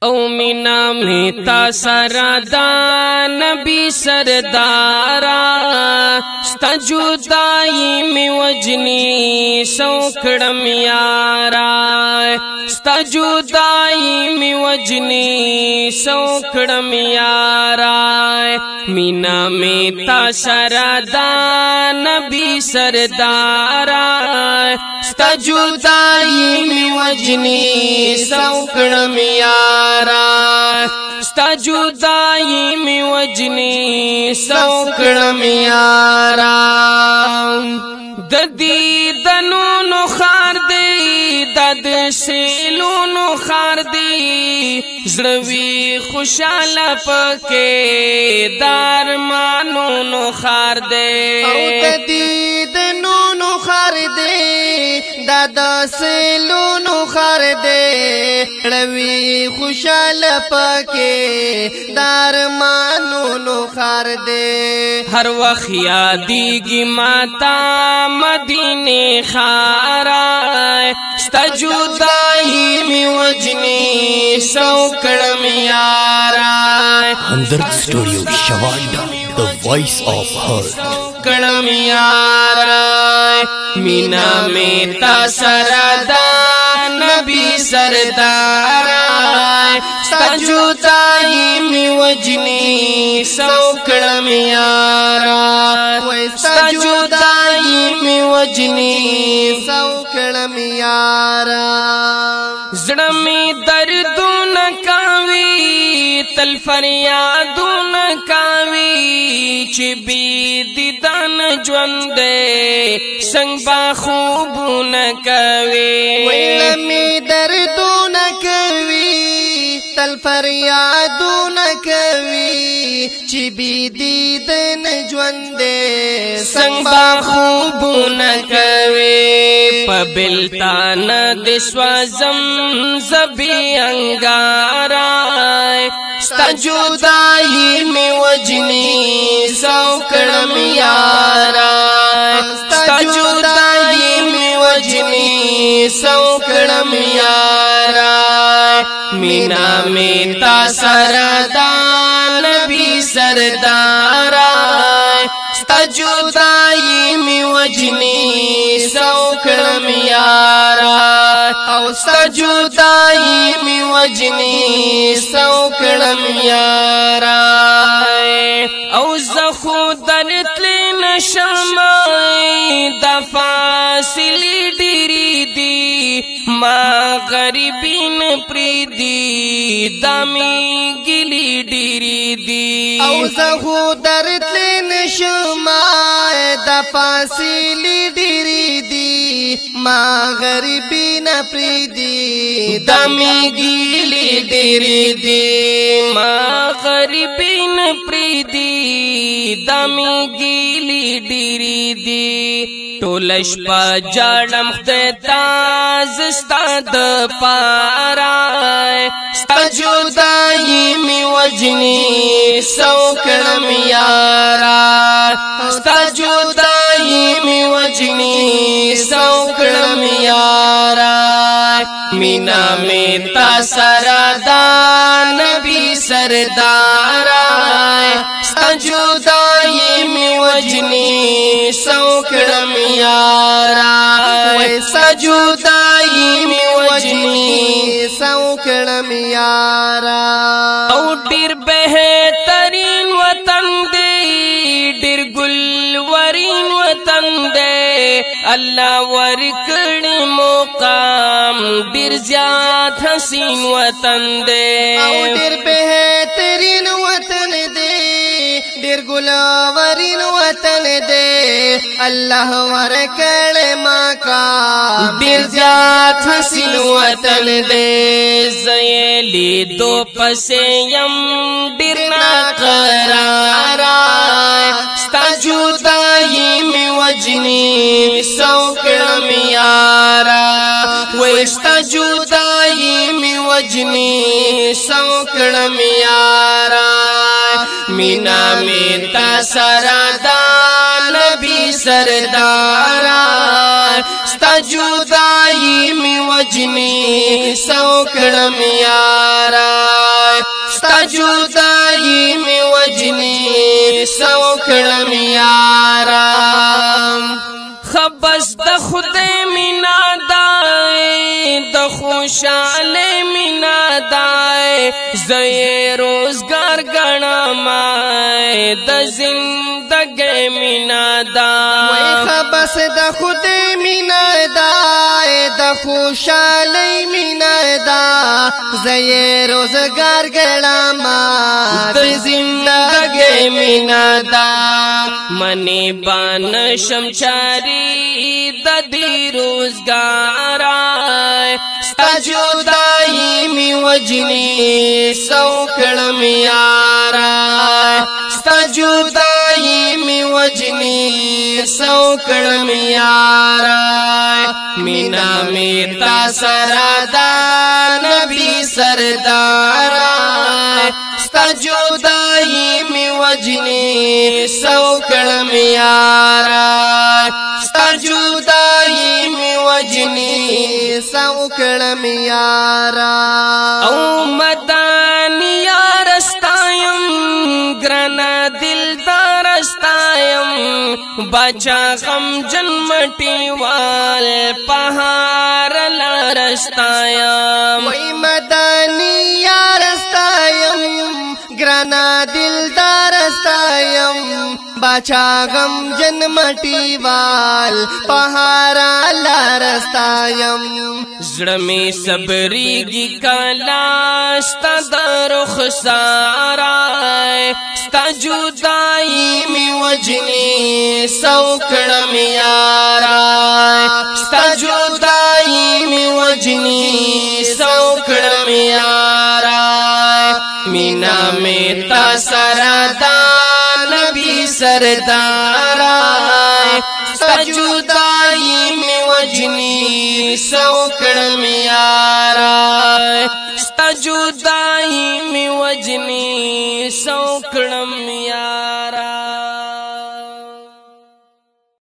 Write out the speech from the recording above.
او مینا می تا سره دا نبی سردارا ستا جدائی می وجنی سو کڑم یارا ستا جدائی می وجنی سو کڑم یارا مینا می تا سره دا نبی سردارا ستا جدائی می وجنی سو کڑم یارا ستا جدائی می وجنی سو کڑم یارا ددی دنونو خار دی دد سیلونو خار دی زړوی خوشاله پکې دارمانونو خار دی او ددی دنونو خار دی دد سیلونو خار دی زړوی خوشاله پکې دارمانونو خار دی هر وخت یادېږي ماته مدینه خارا ستا جدائی می وجنی سو کڑم یارا Hamdard Studio Shavanda, the voice of heart. کڑم یارا مینا میں تا سردا نبی سردارا ستا جدائی می وجنی سو کڑم یارا ستا جدائی می وجنی سو کڑم یارا زړه می دردونه کاوي تل فریادونه کاوي چې بي دیدن ژوند څنګه با خوبونه کوي ویل می دردونه کوي تل فریادونه کوي چې بي دیدن ژوند څنګه با خوبونه کوي په بلتان د سوازم زبی انګارا ستا جدائی می وجنی سو کڑم یارا ستا جدائی می وجنی سو کڑم یارا مینا می تا سردا نبی سردارا ستا جدائی می وجنی سو کڑم یارا او ستا جدائی می وجنی سو کڑم یارا او زخو درتلی نشمائی دا فاصلی ڈیری دی ما غریبین پریدی دامی گلی ڈیری دی او زخو درتلی نشمائی دا فاصلی ڈیری دی ما غریبین پریدی دامی گلی ڈیری دی ما غریبین پریدی دامی گلی ڈیری دی ټولش په جاړم خدای تاز ستاد پارا ستا جدائی می وجنی سو کړم یارا ستا جدائی می وجنی سو کړم یارا مینا می تا سردا نبی سردارا ستا جدائی می وجنی سو کړم یارا ستا جدائی می وجنی سو کړم یارا او ډیر بهترین وطن دی ډیر ګل ورین وطن دی الله ورکړ مقام ډیر زیات حسین وطن دی او ډیر بهترین وطن دی ډیر ګل ورین وطن دی الله ورکړ مقام ډیر زیات حسین وطن دی زیلی دو پسې يم ډیر ناقرارا ستا جدائی می وجنی سو کړم یارا وای ستا جدائی می وجنی سو کړم یارا مینا می تا سردا نبی سردارا ستا جدائی می وجنی سو کړم یارا جدائی می وجنی سو کړم یارا خبس د خدای مینا دای د خوشاله مینا دای زې روزګار غنم د زندګۍ مینا دای خبس د خدای مینا دای د خوشاله مینا دا زې روزګار غنم د زندګۍ مینا دا منی بان شمچاری د دې روزګار ستا جدائی می وجنی سو کړم یارا ستا جدائی می وجنی سو کړم یارا مینا می تا سره دا نبی سردار ستا جدائی می وجنی سو کړم یارا ستا جدائی می وجنی سو کړم یارا او مدانی یار استایم گرانا دلدار استایم بچا غم جنمٹی وال پہار لار استایم وای مدانی یار استایم گرانا دلدار استایم بچا غم جنمٹی وال پہارا لارستایم زړمی صبریږي کلا ستا د رخسارا ستا جدائی می وجنی سو کړم یارا ستا جدائی می وجنی سو کړم یارا مینا می تا سره دا نبی سردارا ستا جدائی می وجنی سو کړم یارا ستا جدائی می وجنی سو کړم یارا